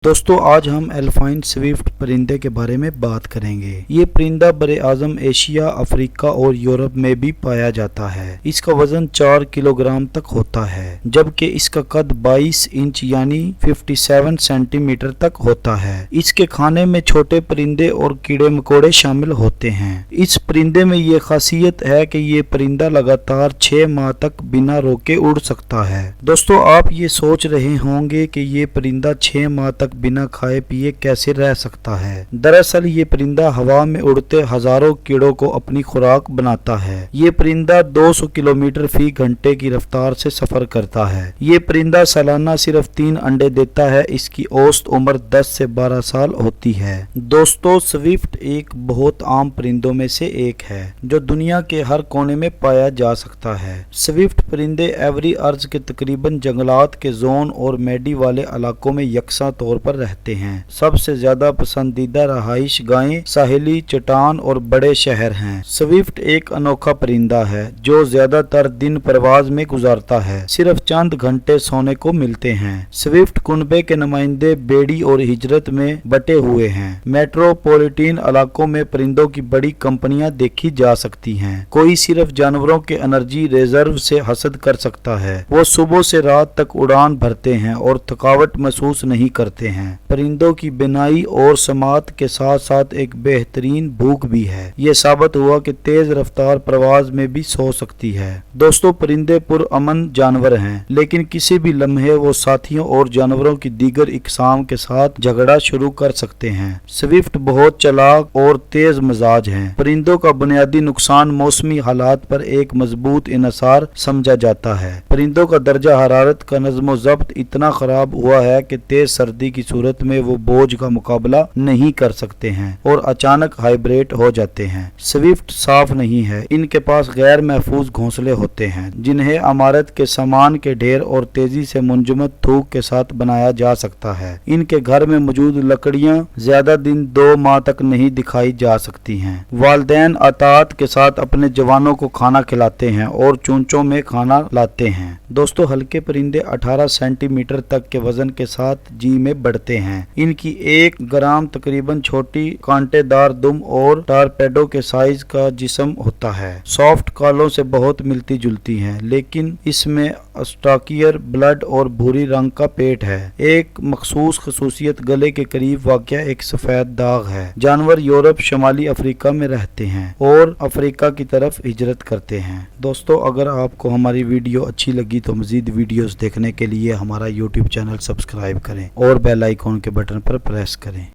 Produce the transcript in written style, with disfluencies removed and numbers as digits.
दोस्तों आज हम एल्पाइन स्विफ्ट परिंदे के बारे में बात करेंगे। ये परिंदा बरे आज़म एशिया, अफ्रीका और यूरोप में भी पाया जाता है। इसका वजन 4 किलोग्राम तक होता है, जबकि इसका कद 22 इंच यानी 57 सेंटीमीटर तक होता है। इसके खाने में छोटे परिंदे और कीड़े मकोड़े शामिल होते हैं। इस परिंदे में ये खासियत है कि ये परिंदा लगातार 6 माह तक बिना रोके उड़ सकता है। दोस्तों आप ये सोच रहे होंगे कि ये परिंदा 6 माह तक बिना खाए पिए कैसे रह सकता है। दरअसल ये परिंदा हवा में उड़ते हजारों कीड़ों को अपनी खुराक बनाता है। ये परिंदा 200 किलोमीटर फी घंटे की रफ्तार से सफर करता है। ये परिंदा सालाना सिर्फ 3 अंडे देता है। इसकी औसत उम्र 10 से 12 साल होती है। दोस्तों स्विफ्ट एक बहुत आम परिंदों में से एक है जो दुनिया के हर कोने में पाया जा सकता है। स्विफ्ट परिंदे एवरी अर्ज के तकरीबन जंगलात के जोन और मेडी वाले इलाकों में यकसा तौर पर रहते हैं। सबसे ज्यादा पसंदीदा रहाइश गायें, साहिली चट्टान और बड़े शहर हैं। स्विफ्ट एक अनोखा परिंदा है जो ज्यादातर दिन परवाज में गुजारता है। सिर्फ चंद घंटे सोने को मिलते हैं। स्विफ्ट कुनबे के नुमाइंदे बेड़ी और हिजरत में बटे हुए हैं। मेट्रोपॉलिटन इलाकों में परिंदों की बड़ी कंपनियां देखी जा सकती हैं। कोई सिर्फ जानवरों के एनर्जी रिजर्व से हसद कर सकता है। वो सुबह से रात तक उड़ान भरते हैं और थकावट महसूस नहीं करते हैं। परिंदों की बिनाई और समात के साथ साथ एक बेहतरीन भूख भी है। ये साबित हुआ कि तेज रफ्तार प्रवास में भी सो सकती है। दोस्तों परिंदे पुरअमन जानवर हैं, लेकिन किसी भी लम्हे वो साथियों और जानवरों की दीगर इकसाम के साथ झगड़ा शुरू कर सकते हैं। स्विफ्ट बहुत चालाक और तेज मिजाज हैं। परिंदों का बुनियादी नुकसान मौसमी हालात पर एक मजबूत इन्हिसार समझा जाता है। परिंदों का दर्जा हरारत का नज़्म ज़ब्त इतना खराब हुआ है कि तेज सर्दी की सूरत में वो बोझ का मुकाबला नहीं कर सकते हैं और अचानक हाइब्रेट हो जाते हैं। स्विफ्ट साफ नहीं है। इनके पास गैर महफूज घोंसले होते हैं जिन्हें इमारत के सामान के ढेर और तेजी से मुंजमद थूक के साथ बनाया जा सकता है। इनके घर में मौजूद लकड़ियां ज्यादा दिन 2 माह तक नहीं दिखाई जा सकती हैं। वालिदैन अतात के साथ अपने जवानों को खाना खिलाते हैं और चूंचों में खाना लाते हैं। दोस्तों हल्के परिंदे 18 सेंटीमीटर तक के वजन के साथ जी में बढ़ते हैं। इनकी 1 ग्राम तकरीबन छोटी कांटेदार दुम और टारपेडो के साइज का जिस्म होता है। सॉफ्ट कालों से बहुत मिलती जुलती हैं, लेकिन इसमें स्टॉकियर ब्लड और भूरी रंग का पेट है। एक मखसूस खसूसियत गले के करीब वाक़या एक सफेद दाग है। जानवर यूरोप, शुमाली अफ्रीका में रहते हैं और अफ्रीका की तरफ हिजरत करते हैं। दोस्तों अगर आपको हमारी वीडियो अच्छी लगी तो मजीद वीडियोस देखने के लिए हमारा यूट्यूब चैनल सब्सक्राइब करें और बेल आइकॉन के बटन पर प्रेस करें।